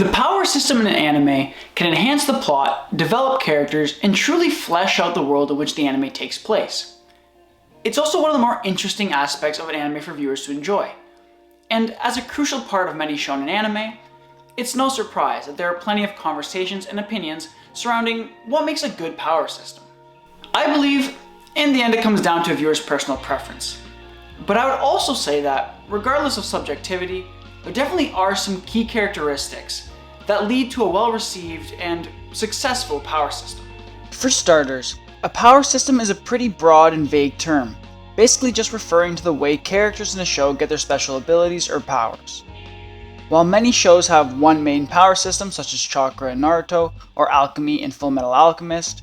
The power system in an anime can enhance the plot, develop characters, and truly flesh out the world in which the anime takes place. It's also one of the more interesting aspects of an anime for viewers to enjoy. And as a crucial part of many shonen anime, it's no surprise that there are plenty of conversations and opinions surrounding what makes a good power system. I believe, in the end, it comes down to a viewer's personal preference. But I would also say that, regardless of subjectivity, there definitely are some key characteristics that lead to a well-received and successful power system. For starters, a power system is a pretty broad and vague term, basically just referring to the way characters in a show get their special abilities or powers. While many shows have one main power system, such as Chakra in Naruto or Alchemy in Fullmetal Alchemist,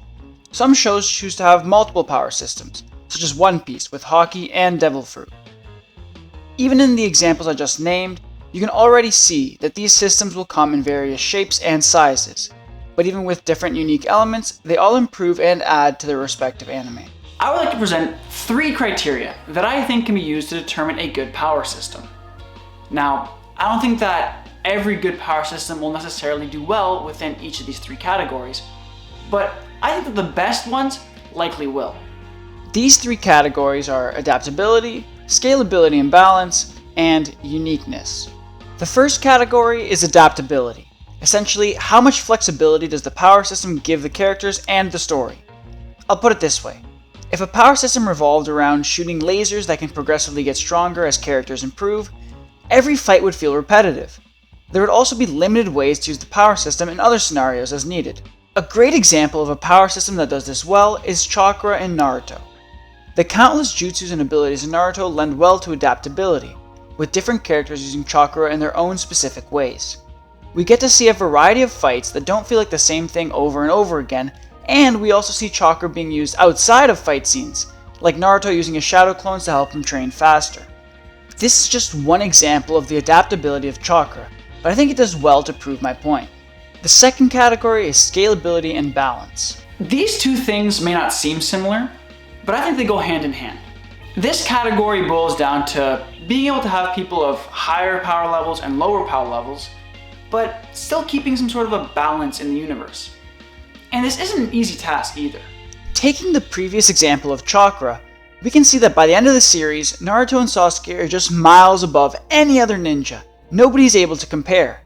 some shows choose to have multiple power systems, such as One Piece with Haki and Devil Fruit. Even in the examples I just named, you can already see that these systems will come in various shapes and sizes, but even with different unique elements, they all improve and add to their respective anime. I would like to present 3 criteria that I think can be used to determine a good power system. Now, I don't think that every good power system will necessarily do well within each of these 3 categories, but I think that the best ones likely will. These 3 categories are adaptability, scalability and balance, and uniqueness. The first category is adaptability. Essentially, how much flexibility does the power system give the characters and the story? I'll put it this way. If a power system revolved around shooting lasers that can progressively get stronger as characters improve, every fight would feel repetitive. There would also be limited ways to use the power system in other scenarios as needed. A great example of a power system that does this well is Chakra in Naruto. The countless jutsus and abilities in Naruto lend well to adaptability, with different characters using Chakra in their own specific ways. We get to see a variety of fights that don't feel like the same thing over and over again, and we also see Chakra being used outside of fight scenes, like Naruto using his shadow clones to help him train faster. This is just one example of the adaptability of Chakra, but I think it does well to prove my point. The second category is scalability and balance. These 2 things may not seem similar, but I think they go hand in hand. This category boils down to being able to have people of higher power levels and lower power levels, but still keeping some sort of a balance in the universe. And this isn't an easy task either. Taking the previous example of Chakra, we can see that by the end of the series, Naruto and Sasuke are just miles above any other ninja. Nobody's able to compare.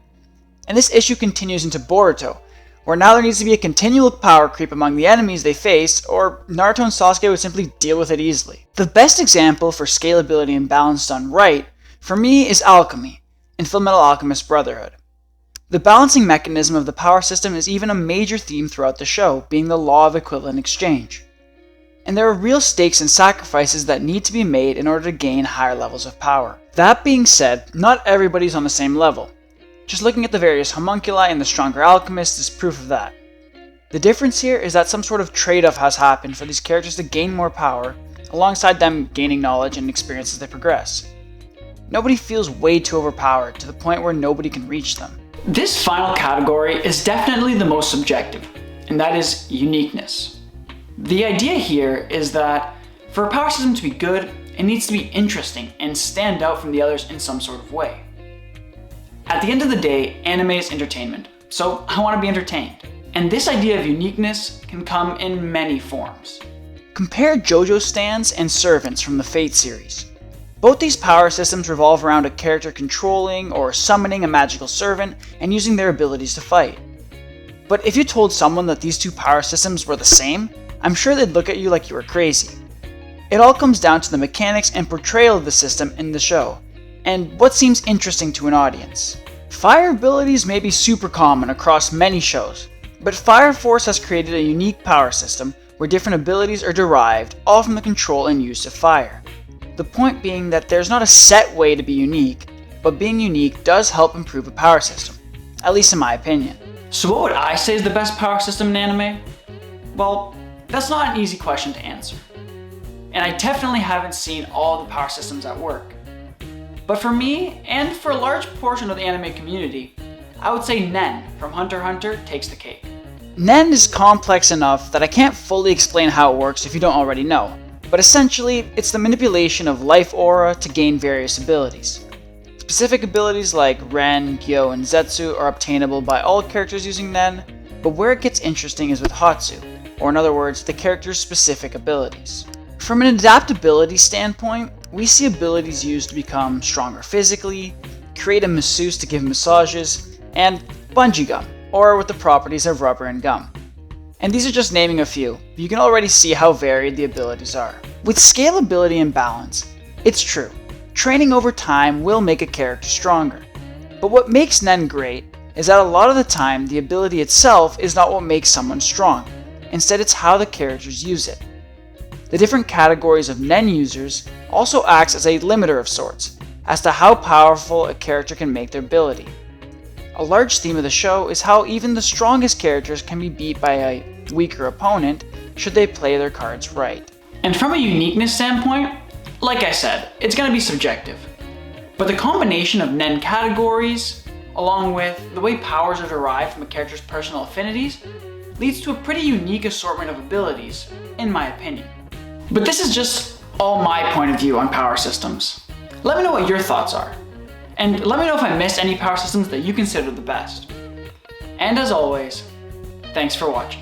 And this issue continues into Boruto, where now there needs to be a continual power creep among the enemies they face, or Naruto and Sasuke would simply deal with it easily. The best example for scalability and balance done right, for me, is Alchemy, in Fullmetal Alchemist Brotherhood. The balancing mechanism of the power system is even a major theme throughout the show, being the law of equivalent exchange. And there are real stakes and sacrifices that need to be made in order to gain higher levels of power. That being said, not everybody's on the same level. Just looking at the various homunculi and the stronger alchemist is proof of that. The difference here is that some sort of trade-off has happened for these characters to gain more power, alongside them gaining knowledge and experience as they progress. Nobody feels way too overpowered to the point where nobody can reach them. This final category is definitely the most subjective, and that is uniqueness. The idea here is that for a power system to be good, it needs to be interesting and stand out from the others in some sort of way. At the end of the day, anime is entertainment, so I want to be entertained. And this idea of uniqueness can come in many forms. Compare JoJo stands and servants from the Fate series. Both these power systems revolve around a character controlling or summoning a magical servant and using their abilities to fight. But if you told someone that these 2 power systems were the same, I'm sure they'd look at you like you were crazy. It all comes down to the mechanics and portrayal of the system in the show, and what seems interesting to an audience. Fire abilities may be super common across many shows, but Fire Force has created a unique power system where different abilities are derived, all from the control and use of fire. The point being that there's not a set way to be unique, but being unique does help improve a power system, at least in my opinion. So what would I say is the best power system in anime? Well, that's not an easy question to answer. And I definitely haven't seen all the power systems at work. But for me, and for a large portion of the anime community, I would say Nen from Hunter x Hunter takes the cake. Nen is complex enough that I can't fully explain how it works if you don't already know, but essentially, it's the manipulation of life aura to gain various abilities. Specific abilities like Ren, Gyo, and Zetsu are obtainable by all characters using Nen, but where it gets interesting is with Hatsu, or in other words, the character's specific abilities. From an adaptability standpoint, we see abilities used to become stronger physically, create a masseuse to give massages, and bungee gum, or with the properties of rubber and gum. And these are just naming a few, but you can already see how varied the abilities are. With scalability and balance, it's true, training over time will make a character stronger. But what makes Nen great is that a lot of the time the ability itself is not what makes someone strong, instead it's how the characters use it. The different categories of Nen users also acts as a limiter of sorts, as to how powerful a character can make their ability. A large theme of the show is how even the strongest characters can be beat by a weaker opponent should they play their cards right. And from a uniqueness standpoint, like I said, it's going to be subjective. But the combination of Nen categories, along with the way powers are derived from a character's personal affinities, leads to a pretty unique assortment of abilities, in my opinion. But this is just all my point of view on power systems. Let me know what your thoughts are. And let me know if I missed any power systems that you consider the best. And as always, thanks for watching.